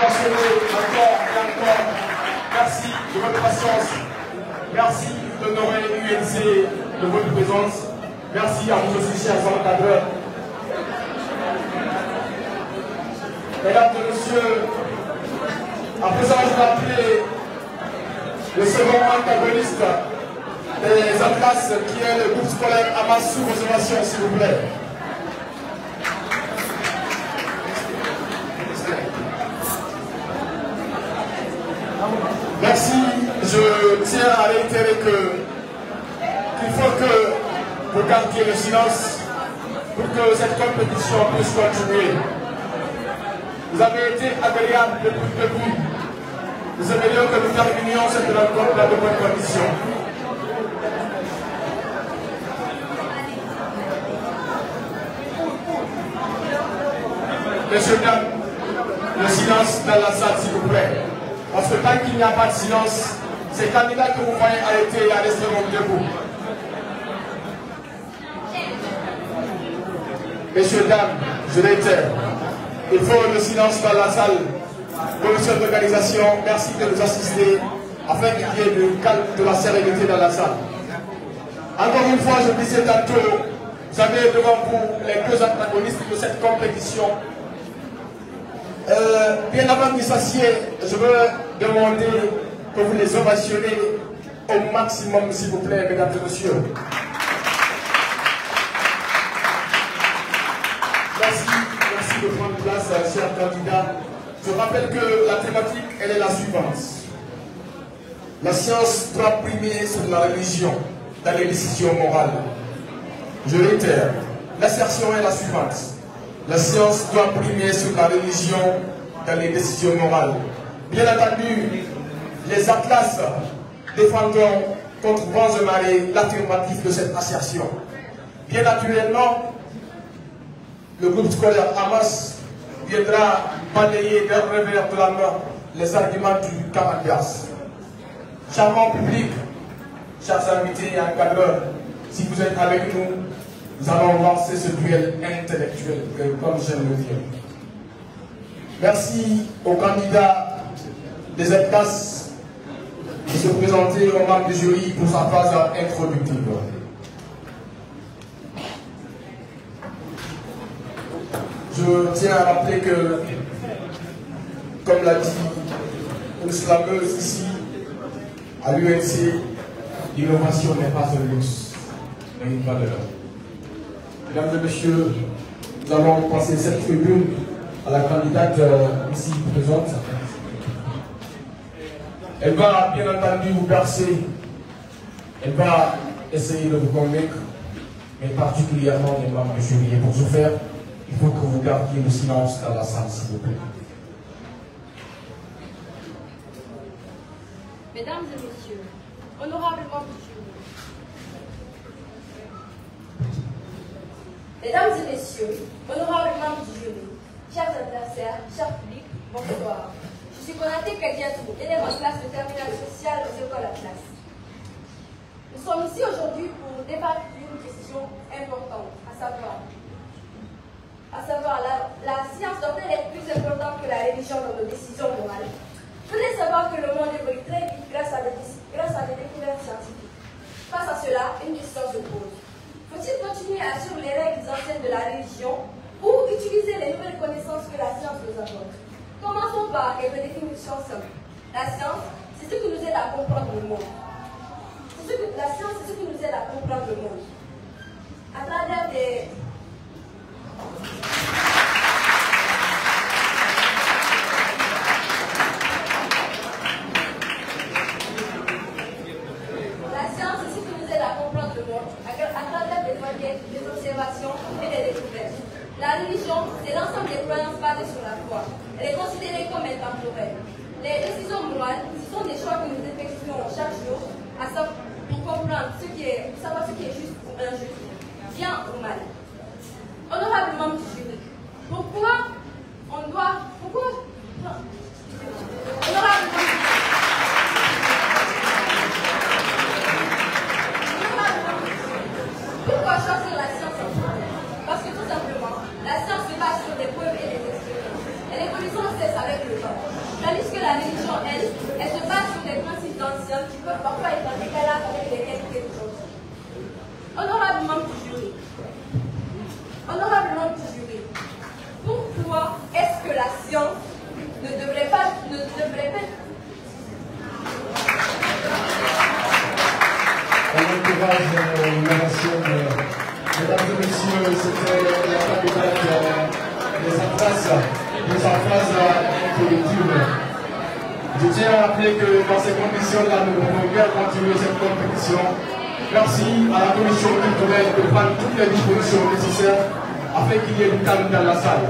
mentionner encore et encore, merci de votre patience, merci d'honorer l'UNC de votre présence, merci à vous aussi, chers encadreurs. Mesdames et messieurs, à présent, je vais appeler le second antagoniste des Atlas, qui est le groupe scolaire Hamas sous réservation, s'il vous plaît. Merci. Je tiens à réitérer qu'il faut que vous gardiez le silence pour que cette compétition puisse continuer. Vous avez été agréable depuis le début. Nous aimerions que nous terminions cette rencontre dans de bonnes conditions. Messieurs, dames, le silence dans la salle, s'il vous plaît. Parce que tant qu'il n'y a pas de silence, ces candidats que vous voyez arrêtés resteront debout. Messieurs, dames, je réitère, il faut le silence dans la salle. Commission d'organisation, merci de nous assister afin qu'il y ait du calme, de la sérénité dans la salle. Encore une fois, je disais tantôt, vous avez devant vous les deux antagonistes de cette compétition. Bien avant qu'ils s'assiedent, je veux demander que vous les ovationnez au maximum, s'il vous plaît, mesdames et messieurs. Merci de prendre place, chers candidats. Je rappelle que la thématique, elle est la suivante. La science doit primer sur la religion dans les décisions morales. Je réitère, l'assertion est la suivante. La science doit primer sur la religion dans les décisions morales. Bien entendu, les atlas défendront contre vents et marées l'affirmatif de cette assertion. Bien naturellement, le groupe scolaire Hamas viendra balayer d'un revers de la main les arguments du camp adverse. Charmant public, chers invités et encadreurs, si vous êtes avec nous, nous allons lancer ce duel intellectuel, comme j'aime le dire. Merci aux candidats des EPCAS de se présenter au membre du jury pour sa phase introductive. Je tiens à rappeler que, comme l'a dit une slameuse ici, à l'UNC, l'innovation n'est pas un luxe, mais une valeur. Mesdames et messieurs, nous allons passer cette tribune à la candidate ici présente. Elle va bien entendu vous bercer, elle va essayer de vous convaincre, mais particulièrement les membres du jury. Et pour ce faire, il faut que vous gardiez le silence dans la salle, s'il vous plaît. Mesdames et messieurs, honorables membres du jury. Mesdames et messieurs, honorables membres du jury, chers adversaires, chers publics, bonsoir. Je suis Konaté Kadiatou, élève en classe de terminale sociale aux écoles Atlas. Nous sommes ici aujourd'hui pour débattre d'une question importante, à savoir la science doit-elle être plus importante que la religion dans nos décisions morales? Vous devez savoir que le monde évolue très vite grâce à des découvertes scientifiques. Face à cela, une question se pose. Faut-il continuer à suivre les règles anciennes de la religion ou utiliser les nouvelles connaissances que la science nous apporte? Commençons par quelques définitions simples. La science, c'est ce qui nous aide à comprendre le monde. La science, c'est ce qui nous aide à comprendre le monde. À travers des... des observations et des découvertes. La religion, c'est l'ensemble des croyances basées sur la foi. Elle est considérée comme intemporelle. Les décisions morales, ce sont des choix que nous effectuons chaque jour pour comprendre savoir ce qui est juste ou injuste, bien ou mal. la religion, elle se base sur des principes anciens qui peuvent parfois être en décalage avec les réalités d'aujourd'hui. Honorable membre du jury, pourquoi est-ce que la science ne devrait pas... On encourage l'innovation. Mesdames et messieurs, c'était la candidate de sa phase introductive. Je tiens à rappeler que dans ces conditions-là, nous pouvons bien continuer cette compétition. Merci à la commission culturelle de prendre toutes les dispositions nécessaires afin qu'il y ait du calme dans la salle.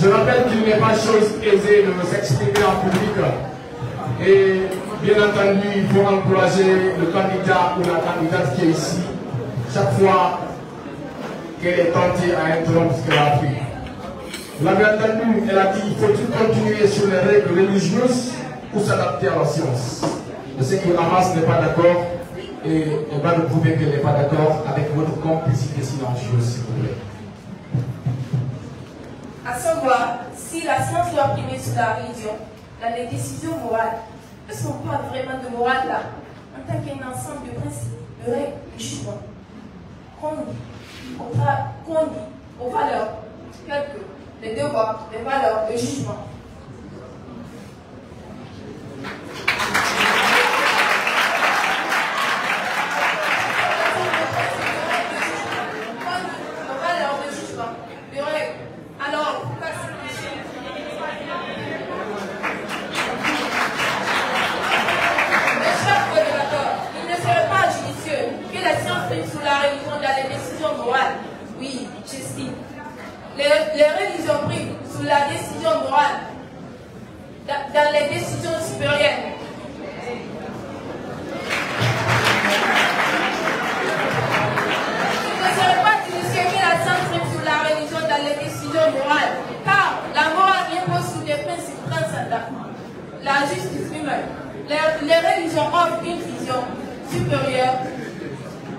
Je rappelle qu'il n'est pas chose aisée de s'exprimer en public et bien entendu il faut encourager le candidat ou la candidate qui est ici chaque fois qu'elle est tentée à interrompre ce qu'elle a appris. Vous l'avez entendu, elle a dit il faut-il continuer sur les règles religieuses ou s'adapter à la science. Je sais que Hamas n'est pas d'accord et elle va nous prouver qu'elle n'est pas d'accord avec votre complicité silencieuse, s'il vous plaît. À savoir, si la science doit primer sur la religion, dans les décisions morales, est-ce qu'on parle vraiment de morale là, en tant qu'un ensemble de principes, de règles, de jugements, qu'on dit aux valeurs, telles que les devoirs, les valeurs, le jugement. Oui, j'estime. Les religions priment sous la décision morale dans les décisions supérieures. Il ne serait pas judicieux que la science prime sous la religion dans les décisions morales, car la morale repose sur des principes transcendants. La justice humaine. Les religions offrent une vision supérieure.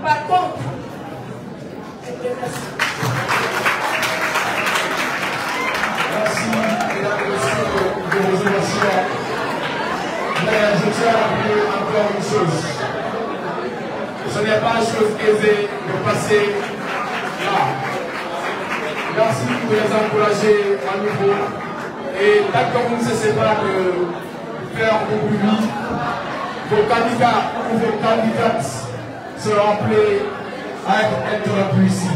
Par contre, merci, mesdames et messieurs, de vos émotions. Mais je tiens à rappeler encore une chose. Ce n'est pas une chose aisée de passer là. Merci de les encourager à nouveau. Et tant que vous ne cessez pas de faire au bruit, vos candidats ou vos candidates seront appelés à être interrompus ici.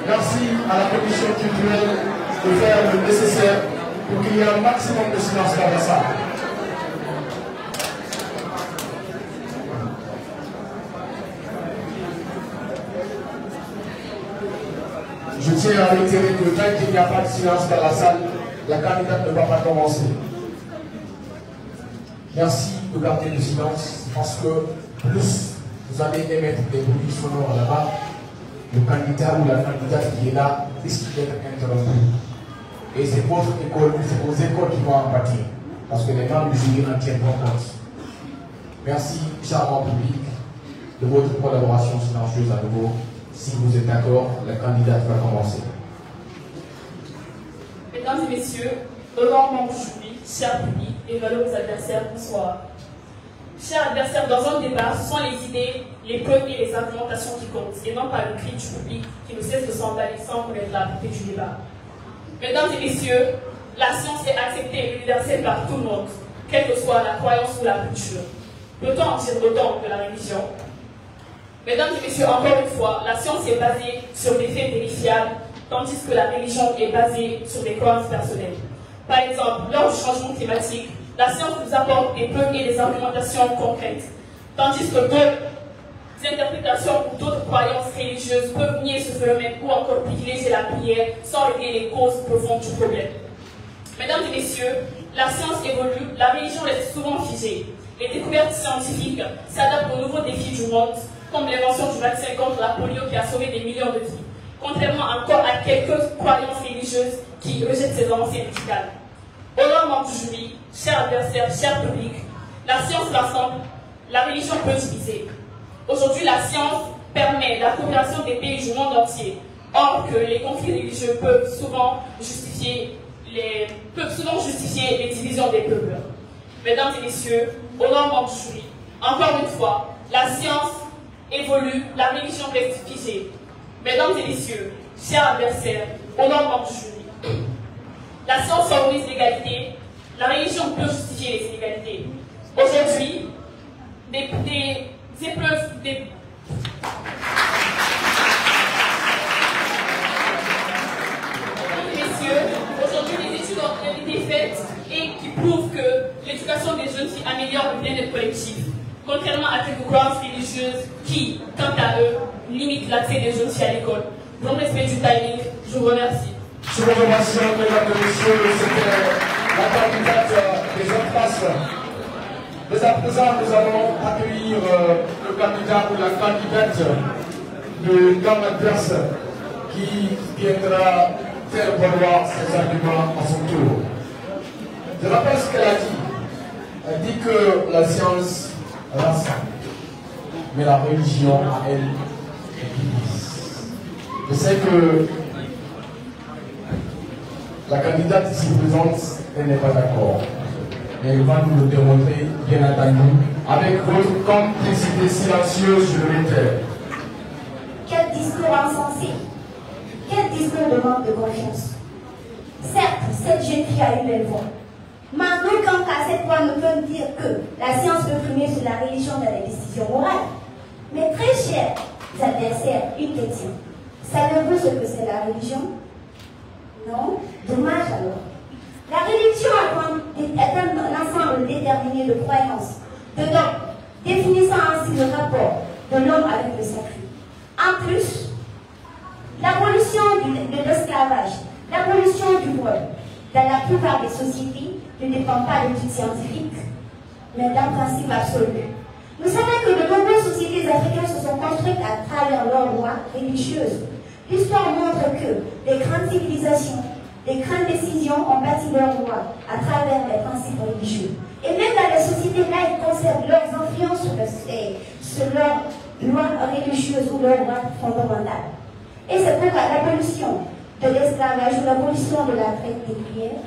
Merci à la commission culturelle de faire le nécessaire pour qu'il y ait un maximum de silence dans la salle. Je tiens à réitérer que tant qu'il n'y a pas de silence dans la salle, la candidate ne va pas commencer. Merci de garder le silence parce que plus vous allez émettre des bruits sonores là-bas, le candidat ou la candidate qui est là risque d'être interrompu. Et c'est votre école, c'est vos écoles qui vont en pâtir, parce que les membres du jury en tiennent compte. Merci, charmant public, de votre collaboration silencieuse à nouveau. Si vous êtes d'accord, la candidate va commencer. Mesdames et messieurs, honorable membres du jury, chers publics et valeureux adversaires, bonsoir. Chers adversaires, dans un débat, ce sont les idées, les preuves et les argumentations qui comptent, et non pas le cri du public qui ne cesse de s'emballer sans connaître la portée du débat. Mesdames et messieurs, la science est acceptée et universelle par tout le monde, quelle que soit la croyance ou la culture. Peut-on en dire autant de la religion? Mesdames et messieurs, encore une fois, la science est basée sur des faits vérifiables, tandis que la religion est basée sur des croyances personnelles. Par exemple, lors du changement climatique, la science nous apporte des preuves et des argumentations concrètes, tandis que d'autres interprétations ou d'autres croyances religieuses peuvent nier ce phénomène ou encore privilégier la prière sans régler les causes profondes du problème. Mesdames et messieurs, la science évolue, la religion reste souvent figée. Les découvertes scientifiques s'adaptent aux nouveaux défis du monde, comme l'invention du vaccin contre la polio qui a sauvé des millions de vies, contrairement encore à quelques croyances religieuses qui rejettent ces avancées médicales. Au nom du jury, chers adversaires, chers publics, la science rassemble, la religion peut diviser. Aujourd'hui, la science permet la coopération des pays du monde entier. Or, que les conflits religieux peuvent souvent justifier les divisions des peuples. Mesdames et messieurs, au nom du jury, encore une fois, la science évolue, la religion reste figée. Mesdames et messieurs, chers adversaires, au nom du jury, la science favorise l'égalité, la religion peut justifier les inégalités. Aujourd'hui, aujourd'hui, les études ont été faites et qui prouvent que l'éducation des jeunes filles améliore le bien-être collectif, contrairement à quelques croyances religieuses qui, quant à eux, limitent l'accès des jeunes filles à l'école. Pour le respect du timing, je vous remercie. Je vous remercie, mesdames et messieurs, c'était la candidate des autres places. Mais à présent, nous allons accueillir le candidat ou la candidate de camp adverse qui viendra faire valoir ses arguments à son tour. Je rappelle ce qu'elle a dit. Elle dit que la science rassemble, mais la religion, à elle, divise. Je sais que la candidate ici présente, elle n'est pas d'accord. Mais elle va nous le démontrer, bien entendu, avec votre complicité silencieuse, je le répète. Quel discours insensé! Quel discours de manque de confiance! Certes, cette jeune fille a eu belle voix. Mais aucun cas, cette voix ne peut dire que la science peut primer sur la religion dans les décisions morales. Mais très chers adversaires, une question. Savez-vous ce que c'est la religion? Non? Dommage alors. La religion est un ensemble déterminé de croyances, de dogmes, définissant ainsi le rapport de l'homme avec le sacré. En plus, l'abolition de l'esclavage, l'abolition du vol, dans la plupart des sociétés, ne dépend pas d'études scientifiques, mais d'un principe absolu. Vous savez que de nombreuses sociétés africaines se sont construites à travers leurs lois religieuses. L'histoire montre que les grandes civilisations, les grandes décisions ont bâti leurs lois à travers les principes religieux. Et même dans les sociétés là, ils conservent leurs influences sur leurs lois religieuses ou leurs lois fondamentales. Et c'est pourquoi l'abolition de l'esclavage ou l'abolition de la traite des prières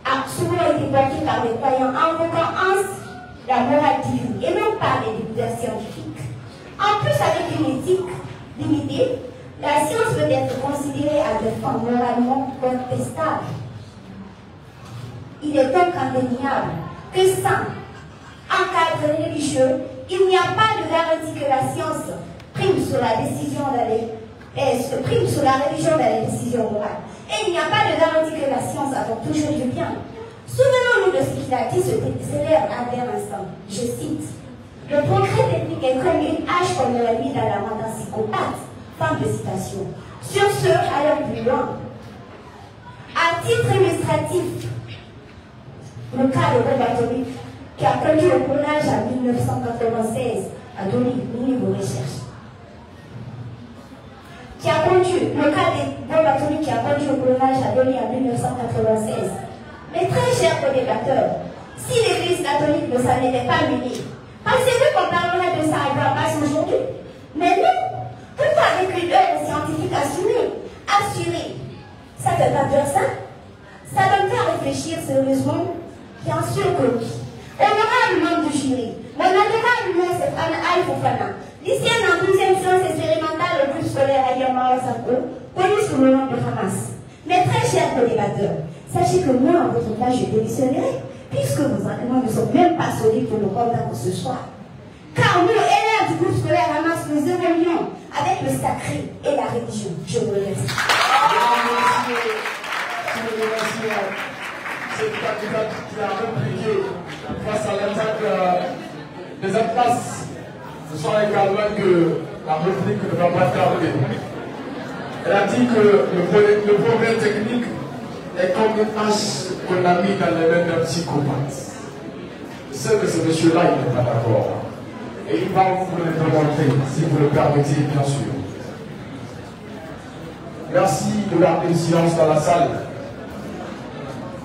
a souvent été portée par les croyants invoquant ainsi la morale divine et non par les découvertes scientifiques. En plus, avec une éthique limitée, la science peut être considérée à des fins moralement contestables. Il est donc indéniable que sans un cadre religieux, il n'y a pas de garantie que la science prime sur la décision prime sur la religion dans les décisions morales. Et il n'y a pas de garantie que la science apporte toujours du bien. Souvenons-nous de ce qu'il a dit ce célèbre Albert Einstein. Je cite: le progrès technique est comme une hache qu'on aurait mis dans la main d'un psychopathe. Fin de citation. Sur ce, allons plus loin. À titre illustratif, le cas de bombe atomique qui a conduit au clonage en 1996 a donné vos recherches. Le cas des bombes atomiques qui a conduit au clonage a donné en 1996. Mais très chers co-débatteurs, si l'église catholique ne s'en était pas mêlée, pensez-vous qu'on parlerait de ça à la base aujourd'hui? Mais non! Pourquoi avec une œuvre scientifique assurée, ça ne veut pas dire ça? Ça donne qu'à réfléchir sérieusement, bien sûr que oui. Honorable membre du jury, mon honorable nom c'est Anna Al-Fofana, lycéenne en 12e sciences expérimentales au groupe scolaire Ayama Osako, connue sous le nom de Hamas. Mais très chers co-débatteurs, sachez que moi, en votre place, je démissionnerai, puisque vos arguments ne sont même pas solides pour le condamner ce soir. Car nous, élèves du groupe scolaire Hamas, nous évoluons avec le sacré et la religion. Je vous remercie. Cette candidate qui a répliqué face à l'attaque des atlas, ce sont également que la réplique ne va pas tarder. Elle a dit que le progrès technique est comme une hache qu'on a mis dans les mains d'un psychopathe. Je sais que ce monsieur-là, il n'est pas d'accord. Et il va vous le démontrer, si vous le permettez, bien sûr. Merci de garder le silence dans la salle,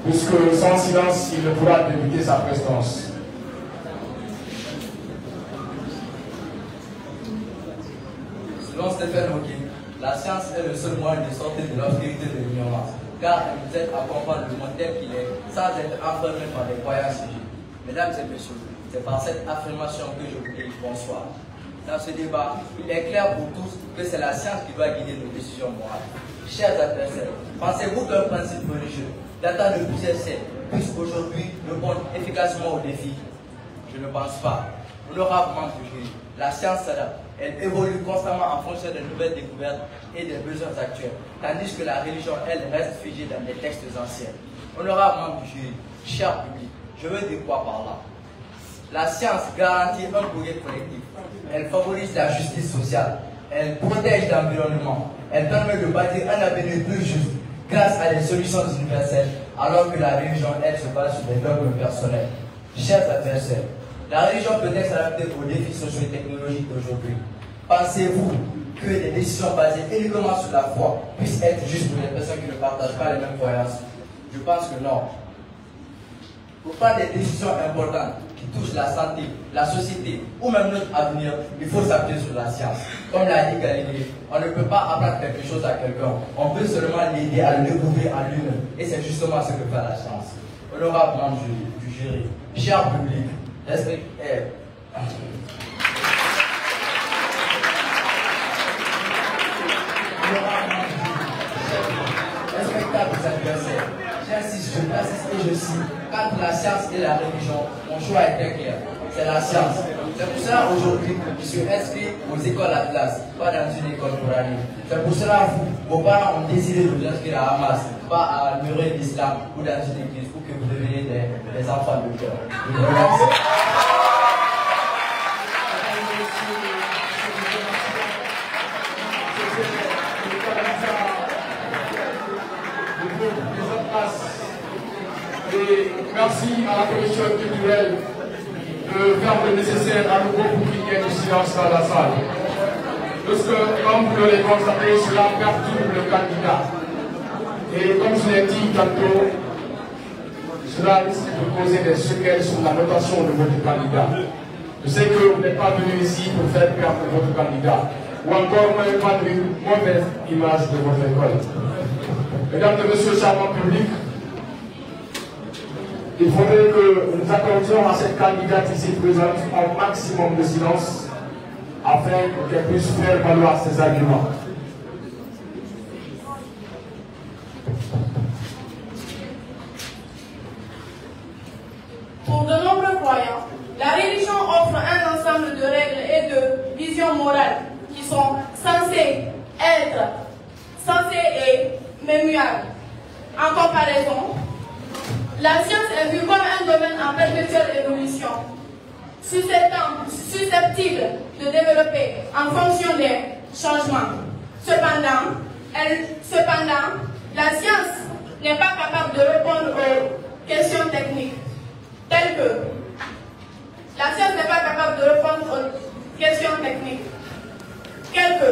puisque sans silence, il ne pourra débuter sa prestance. Selon Stephen Hawking, la science est le seul moyen de sortir de l'obscurité de l'ignorance, car elle nous aide à comprendre le monde tel qu'il est, sans être enfermé par des croyances rigides. Mesdames et messieurs, c'est par cette affirmation que je vous dis bonsoir. Dans ce débat, il est clair pour tous que c'est la science qui doit guider nos décisions morales. Chers adversaires, pensez-vous qu'un principe religieux datant de plusieurs siècles puisse aujourd'hui répondre efficacement aux défis? Je ne pense pas. Honorablement jury, la science s'adapte. Elle évolue constamment en fonction des nouvelles découvertes et des besoins actuels, tandis que la religion, elle, reste figée dans des textes anciens. Honorablement jury, cher public, je veux dire quoi par là? La science garantit un progrès collectif. Elle favorise la justice sociale. Elle protège l'environnement. Elle permet de bâtir un avenir plus juste grâce à des solutions universelles, alors que la religion, elle, se base sur des dogmes personnels. Chers adversaires, la religion peut-elle s'adapter aux défis socio et technologiques d'aujourd'hui? Pensez-vous que des décisions basées uniquement sur la foi puissent être justes pour les personnes qui ne partagent pas les mêmes croyances? Je pense que non. Pour prendre des décisions importantes qui touchent la santé, la société ou même notre avenir, il faut s'appuyer sur la science. Comme l'a dit Galilée, on ne peut pas apprendre quelque chose à quelqu'un, on peut seulement l'aider à le découvrir en lui-même. Et c'est justement ce que fait la science. Honorable membre du jury, cher public, respectable adversaires. J'insiste, je persiste et je cite, entre la science et la religion, mon choix est très clair. C'est la science. C'est pour cela aujourd'hui, je suis inscrit aux écoles Atlas, pas dans une école coranique. C'est pour cela vos parents ont décidé de vous inscrire à Hamas, pas à mûrer l'islam ou dans une église, pour que vous deveniez des enfants de cœur. Je vous remercie. Et merci à la commission culturelle de faire le nécessaire à nouveau pour qu'il y ait du silence dans la salle. Parce que, comme vous l'avez constaté, cela perturbe le candidat. Et comme je l'ai dit tantôt, cela risque de causer des séquelles sur la notation de votre candidat. Je sais que vous n'êtes pas venu ici pour faire perdre votre candidat, ou encore même pas une mauvaise image de votre école. Mesdames et messieurs, charmants publics, il faudrait que nous accordions à cette candidate ici présente un maximum de silence afin qu'elle puisse faire valoir ses arguments. Pour de nombreux croyants, la religion offre un ensemble de règles et de visions morales qui sont censées et mémorables. En comparaison, la science est vue comme un domaine en perpétuelle évolution, susceptible de développer en fonction des changements. Cependant, la science n'est pas capable de répondre aux questions techniques, telles que la science n'est pas capable de répondre aux questions techniques, telles que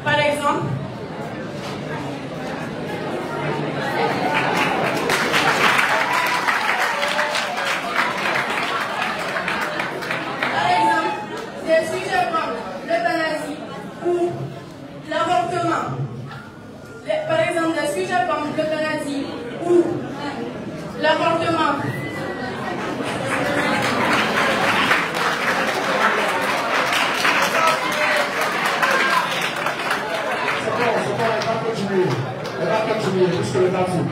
par exemple, des sujets comme l'euthanasie ou l'avortement. Par exemple, des sujets comme l'euthanasie ou l'avortement. Elle va continuer puisque le temps fout.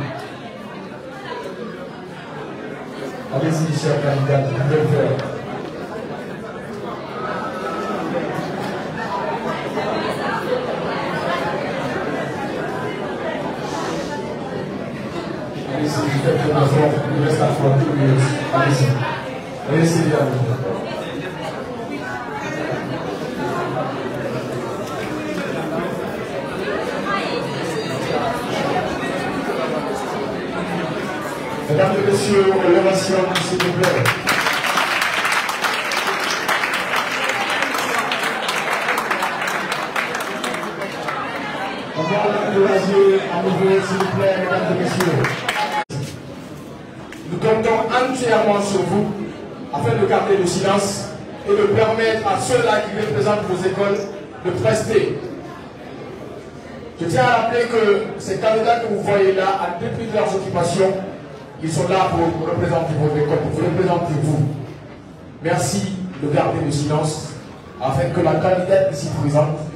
Allez-y, chers candidats, vous pouvez le faire. Allez-y, faites le effort, il reste à 30 minutes. Allez-y. Allez-y, bien. Mesdames et messieurs, relevation, s'il vous plaît. Devasier à nouveau, s'il vous plaît, mesdames et messieurs. Nous comptons entièrement sur vous afin de garder le silence et de permettre à ceux-là qui représentent vos écoles de prester. Je tiens à rappeler que ces candidats que vous voyez là, en dépit de leurs occupations, ils sont là pour représenter votre école, pour vous représenter vous. Merci de garder le silence afin que la candidate ici présente